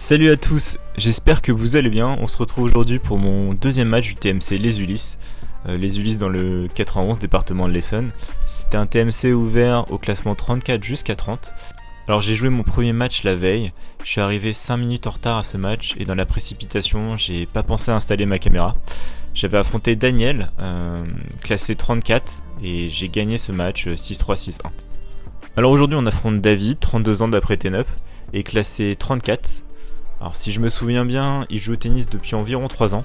Salut à tous, j'espère que vous allez bien. On se retrouve aujourd'hui pour mon deuxième match du TMC Les Ulysses. Les Ulysses dans le 91, département de l'Essonne. C'était un TMC ouvert au classement 34 jusqu'à 30. Alors j'ai joué mon premier match la veille, je suis arrivé 5 minutes en retard à ce match et dans la précipitation j'ai pas pensé à installer ma caméra. J'avais affronté Daniel, classé 34 et j'ai gagné ce match 6-3, 6-1. Alors aujourd'hui on affronte David, 32 ans d'après T9 et classé 34. Alors si je me souviens bien, il joue au tennis depuis environ 3 ans,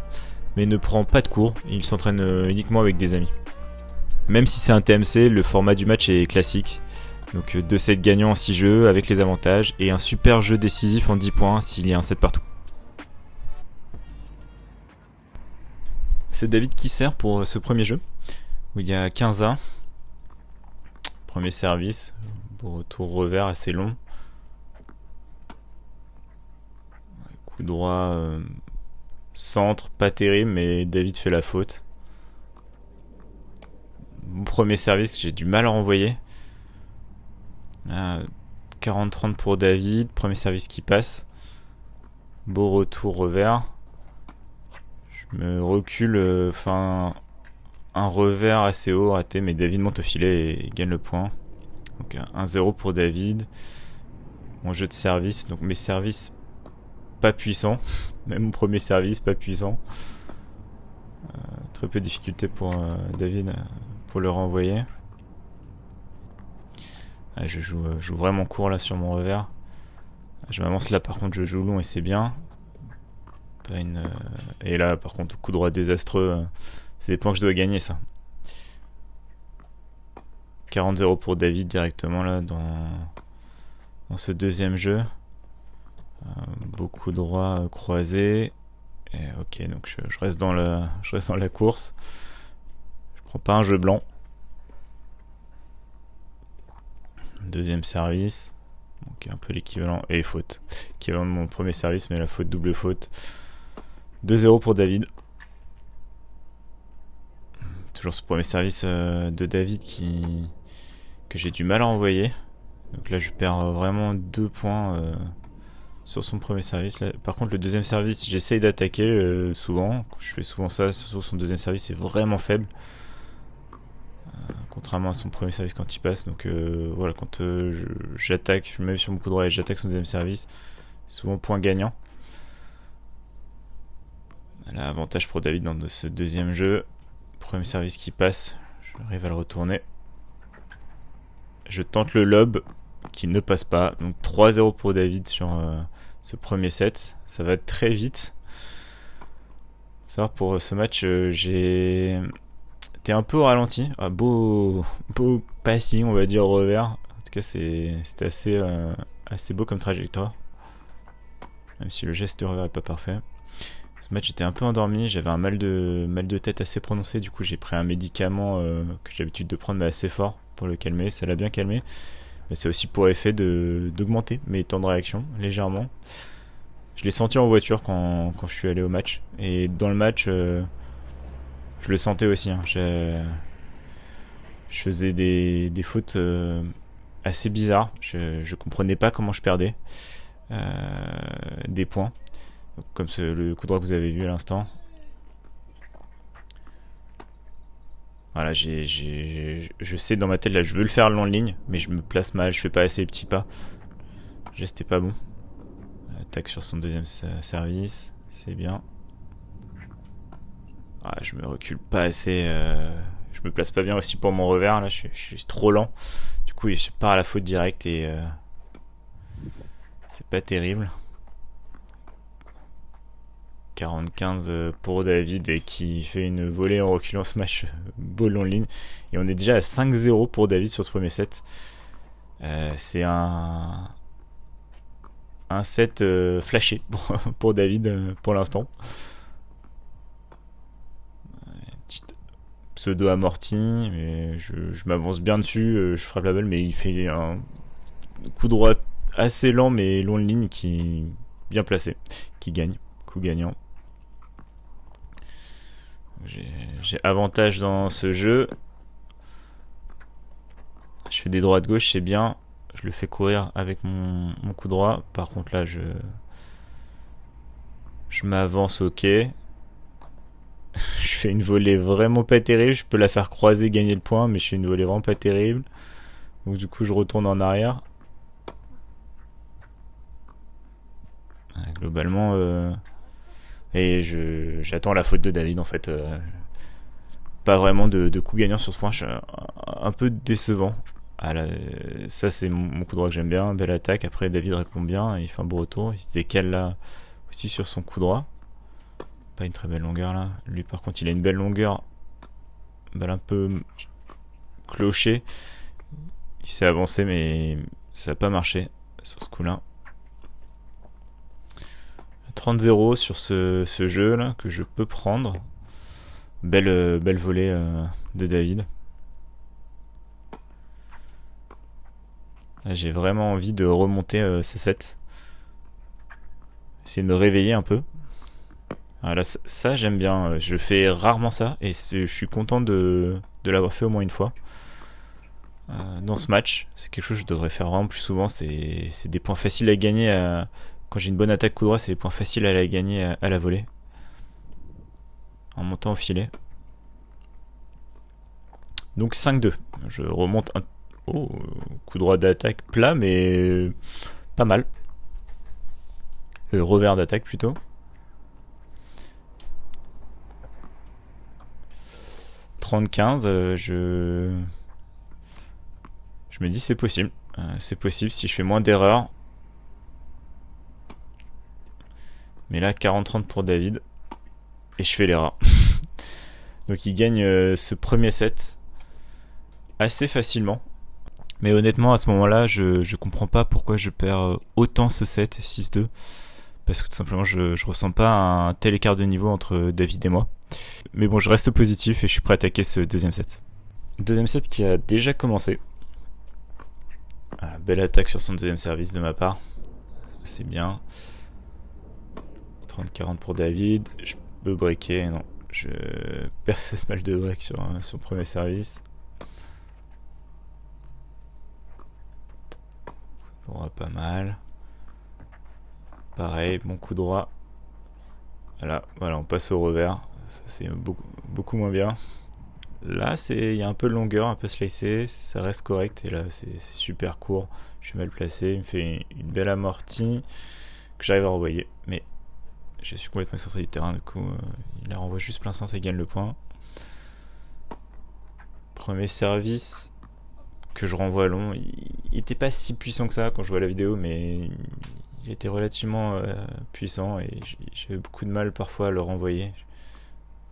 mais ne prend pas de cours, il s'entraîne uniquement avec des amis. Même si c'est un TMC, le format du match est classique. Donc 2 sets gagnants en 6 jeux avec les avantages et un super jeu décisif en 10 points s'il y a un set partout. C'est David qui sert pour ce premier jeu, où il y a 15A. Premier service, beau retour revers assez long. Coup droit, centre, pas terrible, mais David fait la faute. Mon premier service, j'ai du mal à renvoyer. 40-30 pour David, premier service qui passe. Beau retour revers. Je me recule, un revers assez haut raté, mais David monte au filet et gagne le point. Donc 1-0 pour David. Mon jeu de service, donc mes services pas puissants. Même mon premier service pas puissant. Très peu de difficulté pour David pour le renvoyer. Je joue vraiment court là sur mon revers. Je m'avance là, par contre je joue long et c'est bien. Et là par contre coup droit désastreux. C'est des points que je dois gagner ça. 40-0 pour David directement là dans ce deuxième jeu. Beaucoup droit croisé. Et ok, donc je reste dans la course. Je prends pas un jeu blanc. Deuxième service. Donc un peu l'équivalent. Et faute. Équivalent de mon premier service, mais la faute, double faute. 2-0 pour David. Toujours ce premier service de David que j'ai du mal à envoyer. Donc là je perds vraiment 2 points sur son premier service. Là. Par contre le deuxième service j'essaye d'attaquer souvent. Je fais souvent ça. Sur son deuxième service c'est vraiment faible. Contrairement à son premier service quand il passe. Donc voilà, quand j'attaque, je me mets sur mon coup droit et j'attaque son deuxième service, c'est souvent point gagnant. Là, avantage pour David dans ce deuxième jeu. Premier service qui passe, j'arrive à le retourner. Je tente le lob qui ne passe pas. Donc 3-0 pour David sur ce premier set. Ça va très vite. Faut savoir pour ce match, j'ai été un peu au ralenti. Beau passing, on va dire, au revers. En tout cas, c'était assez beau comme trajectoire. Même si le geste de revers n'est pas parfait. Ce match j'étais un peu endormi, j'avais un mal de tête assez prononcé, du coup j'ai pris un médicament que j'ai l'habitude de prendre mais assez fort pour le calmer, ça l'a bien calmé. Mais c'est aussi pour effet d'augmenter mes temps de réaction légèrement. Je l'ai senti en voiture quand je suis allé au match. Et dans le match, je le sentais aussi. Hein. Je faisais des fautes assez bizarres. Je comprenais pas comment je perdais des points. Comme le coup droit que vous avez vu à l'instant. Voilà, je sais dans ma tête là, je veux le faire le long de ligne, mais je me place mal, je fais pas assez les petits pas. Le geste est pas bon. Attaque sur son deuxième service, c'est bien. Je me recule pas assez. Je me place pas bien aussi pour mon revers là, je suis trop lent. Du coup, je pars à la faute directe et c'est pas terrible. 40-15 pour David qui fait une volée en reculant ce match beau long ligne. Et on est déjà à 5-0 pour David sur ce premier set. C'est un set flashé pour David pour l'instant. Petite pseudo amorti, mais je m'avance bien dessus, je frappe la balle, mais il fait un coup droit assez lent mais long de ligne qui bien placé, qui gagne, coup gagnant. J'ai avantage dans ce jeu. Je fais des droits de gauche, c'est bien. Je le fais courir avec mon coup droit. Par contre là, Je m'avance, ok. Je fais une volée vraiment pas terrible. Je peux la faire croiser, gagner le point, mais je fais une volée vraiment pas terrible. Donc du coup, je retourne en arrière. Globalement, et j'attends la faute de David en fait. Pas vraiment de coup gagnant sur ce point. Je suis un peu décevant. Ah là, ça c'est mon coup droit que j'aime bien. Belle attaque. Après, David répond bien. Il fait un beau retour. Il se décale là aussi sur son coup droit. Pas une très belle longueur là. Lui par contre, il a une belle longueur. Balle un peu clochée. Il s'est avancé, mais ça n'a pas marché sur ce coup-là. 30-0 sur ce jeu là que je peux prendre. Belle volée de David. J'ai vraiment envie de remonter ce set. Essayer de me réveiller un peu. Voilà, ça j'aime bien. Je fais rarement ça et je suis content de l'avoir fait au moins une fois. Dans ce match, c'est quelque chose que je devrais faire vraiment plus souvent. C'est des points faciles à gagner. Quand j'ai une bonne attaque coup droit, c'est des points faciles à la gagner à la volée. En montant au filet. Donc 5-2. Je remonte un coup droit d'attaque plat, mais pas mal. Revers d'attaque plutôt. « 30-15, je me dis c'est possible. C'est possible si je fais moins d'erreurs. Mais là, 40-30 pour David. Et je fais l'erreur. Donc il gagne ce premier set assez facilement. Mais honnêtement, à ce moment-là, je comprends pas pourquoi je perds autant ce set 6-2. Parce que tout simplement, je ressens pas un tel écart de niveau entre David et moi. Mais bon, je reste positif et je suis prêt à attaquer ce deuxième set. Deuxième set qui a déjà commencé. Belle attaque sur son deuxième service de ma part. C'est bien. 30-40 pour David. Je peux breaker. Non, je perds cette balle de break sur son premier service. Droit pas mal. Pareil, bon coup droit. Voilà, on passe au revers. Ça c'est beaucoup moins bien. Là, il y a un peu de longueur, un peu slicé, ça reste correct. Et là, c'est super court. Je suis mal placé. Il me fait une belle amortie que j'arrive à renvoyer. Mais je suis complètement excentré du terrain. Du coup, il la renvoie juste plein centre et gagne le point. Premier service que je renvoie long. Il était pas si puissant que ça quand je vois la vidéo, mais il était relativement puissant et j'avais beaucoup de mal parfois à le renvoyer.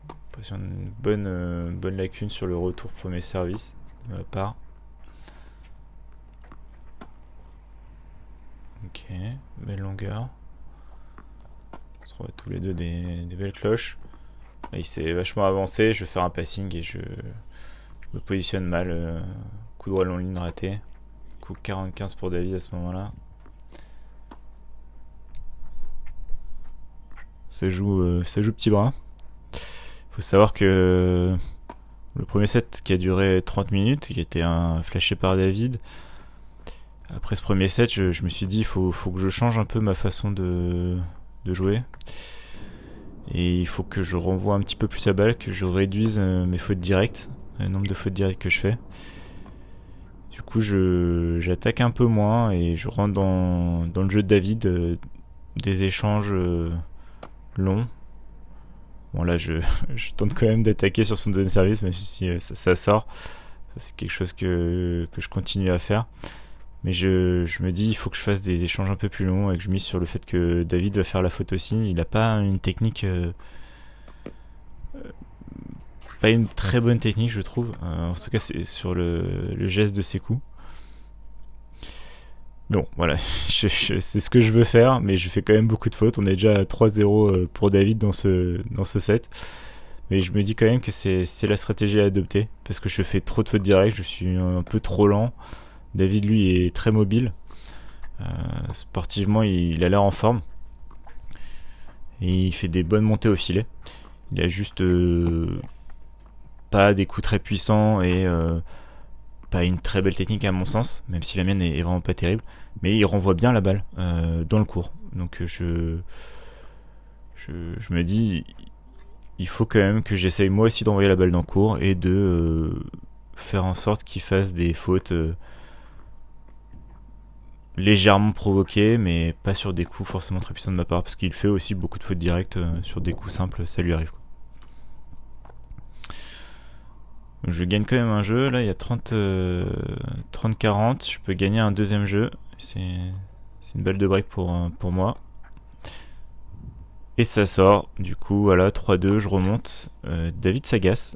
J'ai l'impression d'une bonne lacune sur le retour premier service de ma part. Ok, belle longueur. On se trouve tous les deux des belles cloches. Là, il s'est vachement avancé, je vais faire un passing et je me positionne mal. Coup droit long ligne raté. Coup 40-15 pour David à ce moment-là. Ça joue petit bras. Faut savoir que le premier set qui a duré 30 minutes, qui était flashé par David, après ce premier set, je me suis dit il faut que je change un peu ma façon de jouer. Et il faut que je renvoie un petit peu plus la balle, que je réduise mes fautes directes, le nombre de fautes directes que je fais. Du coup, j'attaque un peu moins et je rentre dans le jeu de David, des échanges longs. Bon là je tente quand même d'attaquer sur son deuxième service, même si ça sort. Ça, c'est quelque chose que je continue à faire. Mais je me dis il faut que je fasse des échanges un peu plus longs et que je mise sur le fait que David va faire la faute aussi. Il n'a pas une technique... pas une très bonne technique je trouve. En tout cas c'est sur le geste de ses coups. Bon, voilà, c'est ce que je veux faire, mais je fais quand même beaucoup de fautes. On est déjà à 3-0 pour David dans ce set. Mais je me dis quand même que c'est la stratégie à adopter, parce que je fais trop de fautes directes, je suis un peu trop lent. David, lui, est très mobile. Sportivement, il a l'air en forme. Et il fait des bonnes montées au filet. Il a juste pas des coups très puissants et... pas une très belle technique à mon sens, même si la mienne est vraiment pas terrible, mais il renvoie bien la balle dans le court. Donc Je me dis, il faut quand même que j'essaye moi aussi d'envoyer la balle dans le court et de faire en sorte qu'il fasse des fautes légèrement provoquées, mais pas sur des coups forcément très puissants de ma part, parce qu'il fait aussi beaucoup de fautes directes sur des coups simples, ça lui arrive, quoi. Je gagne quand même un jeu, là il y a 30-40, je peux gagner un deuxième jeu, c'est une balle de break pour moi. Et ça sort, du coup voilà, 3-2, je remonte. David s'agace.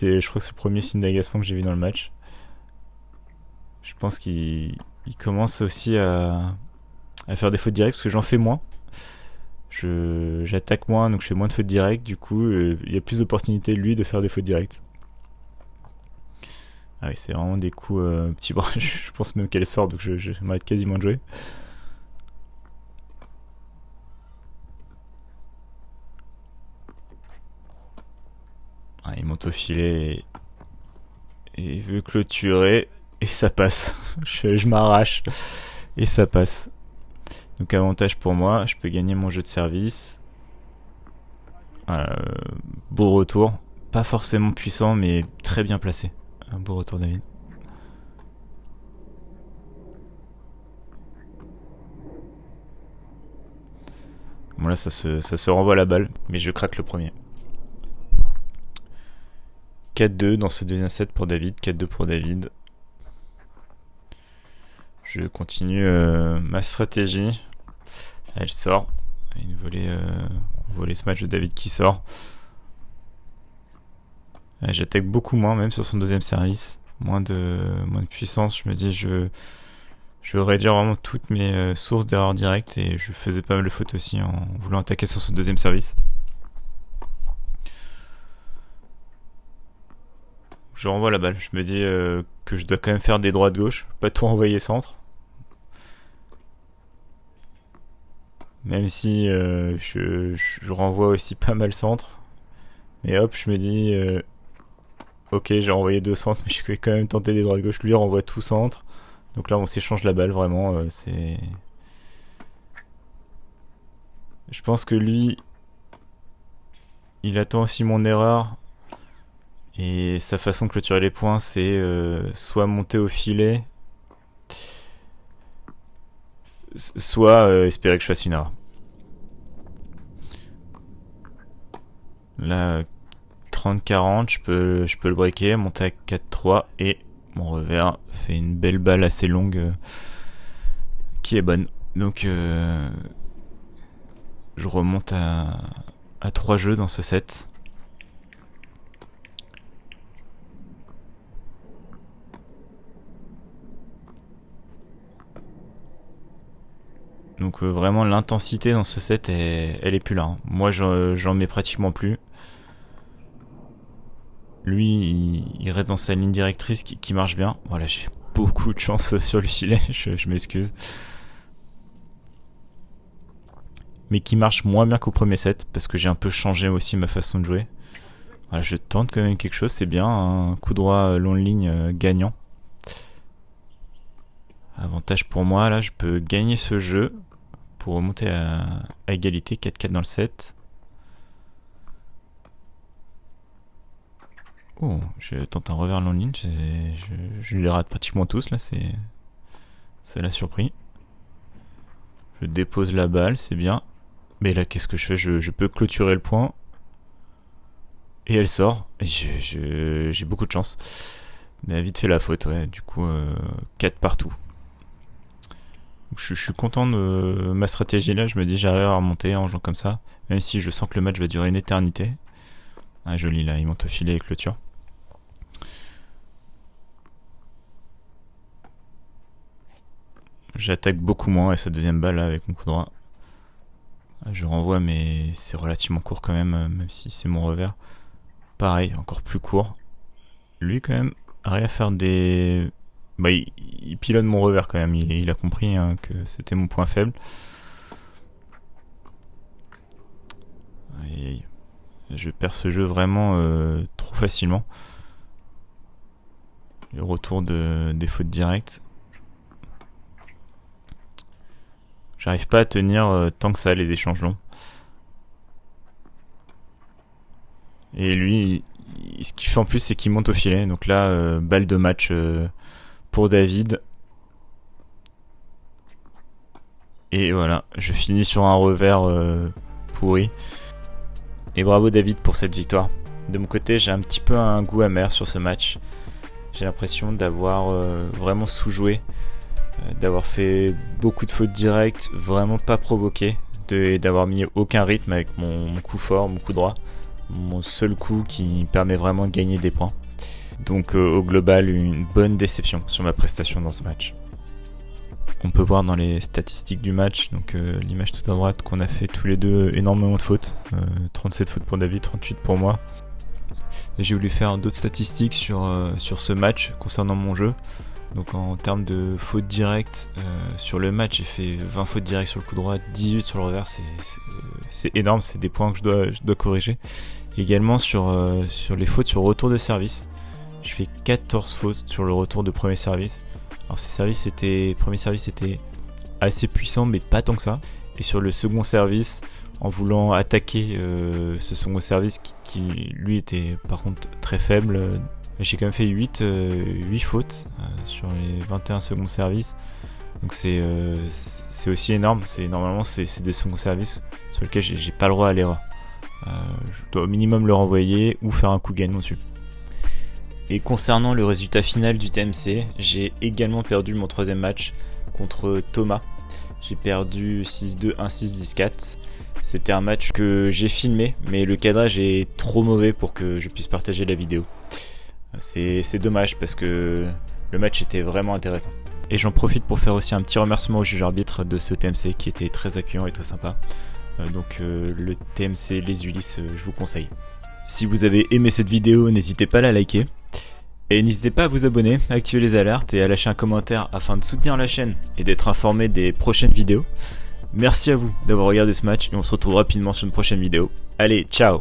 Je crois que c'est le premier signe d'agacement que j'ai vu dans le match. Je pense qu'il commence aussi à faire des fautes directes, parce que j'en fais moins. J'attaque moins, donc je fais moins de fautes directes, du coup il y a plus d'opportunités lui de faire des fautes directes. Ah oui, c'est vraiment des coups petits bras, je pense même qu'elle sort, donc je m'arrête quasiment de jouer. Ah, il monte au filet et il veut clôturer et ça passe. Je m'arrache et ça passe. Donc avantage pour moi, je peux gagner mon jeu de service. Voilà, beau retour, pas forcément puissant mais très bien placé. Un beau retour David. Bon là ça se renvoie la balle, mais je craque le premier. 4-2 dans ce deuxième set pour David, 4-2 pour David. Je continue ma stratégie. Elle sort. Une volée ce match de David qui sort. J'attaque beaucoup moins, même sur son deuxième service. Moins de puissance. Je me dis, je veux réduire vraiment toutes mes sources d'erreurs directes et je faisais pas mal de fautes aussi en voulant attaquer sur son deuxième service. Je renvoie la balle. Je me dis que je dois quand même faire des droites-gauche, pas tout envoyer centre. Même si je renvoie aussi pas mal centre. Mais hop, je me dis ok, j'ai renvoyé 2 centres, mais je vais quand même tenter des droites-gauche. Lui, il renvoie tout centre. Donc là, on s'échange la balle, vraiment. C'est... Je pense que lui, il attend aussi mon erreur. Et sa façon de clôturer les points, c'est soit monter au filet, soit espérer que je fasse une erreur. Là, 30-40, je peux le breaker, monter à 4-3 et mon revers fait une belle balle assez longue qui est bonne. Donc je remonte à 3 jeux dans ce set. Donc vraiment l'intensité dans ce set elle est plus là, hein. Moi j'en mets pratiquement plus. Lui il reste dans sa ligne directrice qui marche bien. Voilà, j'ai beaucoup de chance sur le filet, je m'excuse. Mais qui marche moins bien qu'au premier set parce que j'ai un peu changé aussi ma façon de jouer. Voilà, je tente quand même quelque chose, c'est bien, un coup droit long de ligne gagnant. Avantage pour moi, là je peux gagner ce jeu pour remonter à égalité, 4-4 dans le set. Oh, je tente un revers long de ligne, je les rate pratiquement tous là, ça l'a surpris. Je dépose la balle, c'est bien. Mais là, qu'est-ce que je fais, je peux clôturer le point. Et elle sort. Et j'ai beaucoup de chance. Mais elle a vite fait la faute, ouais. Du coup, 4 partout. Je suis content de ma stratégie là. Je me dis, j'arrive à remonter en jouant comme ça. Même si je sens que le match va durer une éternité. Ah, joli là, il monte au filet et clôture. J'attaque beaucoup moins et sa deuxième balle là, avec mon coup droit. Je renvoie, mais c'est relativement court quand même si c'est mon revers. Pareil, encore plus court. Lui, quand même, arrive à faire des. Bah, il pilote mon revers quand même. Il a compris hein, que c'était mon point faible. Et je perds ce jeu vraiment trop facilement. Le retour des fautes directes. J'arrive pas à tenir tant que ça les échanges longs. Et lui, ce qu'il fait en plus, c'est qu'il monte au filet. Donc là, balle de match pour David. Et voilà, je finis sur un revers pourri. Et bravo David pour cette victoire. De mon côté, j'ai un petit peu un goût amer sur ce match. J'ai l'impression d'avoir vraiment sous-joué, d'avoir fait beaucoup de fautes directes, vraiment pas provoqué, d'avoir mis aucun rythme avec mon coup fort, mon coup droit, mon seul coup qui permet vraiment de gagner des points. Donc au global, une bonne déception sur ma prestation dans ce match. On peut voir dans les statistiques du match, donc l'image tout à droite, qu'on a fait tous les deux énormément de fautes. 37 fautes pour David, 38 pour moi. Et j'ai voulu faire d'autres statistiques sur ce match concernant mon jeu. Donc en termes de fautes directes, sur le match j'ai fait 20 fautes directes sur le coup droit, 18 sur le revers, c'est énorme, c'est des points que je dois corriger. Également sur les fautes sur retour de service, je fais 14 fautes sur le retour de premier service. Alors premier service était assez puissant mais pas tant que ça. Et sur le second service, en voulant attaquer ce second service qui lui était par contre très faible, j'ai quand même fait 8 fautes sur les 21 seconds services. Donc c'est aussi énorme. Normalement c'est des seconds services sur lesquels j'ai pas le droit à l'erreur. Je dois au minimum le renvoyer ou faire un coup gagnant dessus. Et concernant le résultat final du TMC, j'ai également perdu mon troisième match contre Thomas. J'ai perdu 6-2, 1-6, 10-4. C'était un match que j'ai filmé, mais le cadrage est trop mauvais pour que je puisse partager la vidéo. C'est dommage parce que le match était vraiment intéressant. Et j'en profite pour faire aussi un petit remerciement au juge arbitre de ce TMC qui était très accueillant et très sympa. Donc le TMC Les Ulysses, je vous conseille. Si vous avez aimé cette vidéo, n'hésitez pas à la liker. Et n'hésitez pas à vous abonner, à activer les alertes et à lâcher un commentaire afin de soutenir la chaîne et d'être informé des prochaines vidéos. Merci à vous d'avoir regardé ce match et on se retrouve rapidement sur une prochaine vidéo. Allez, ciao!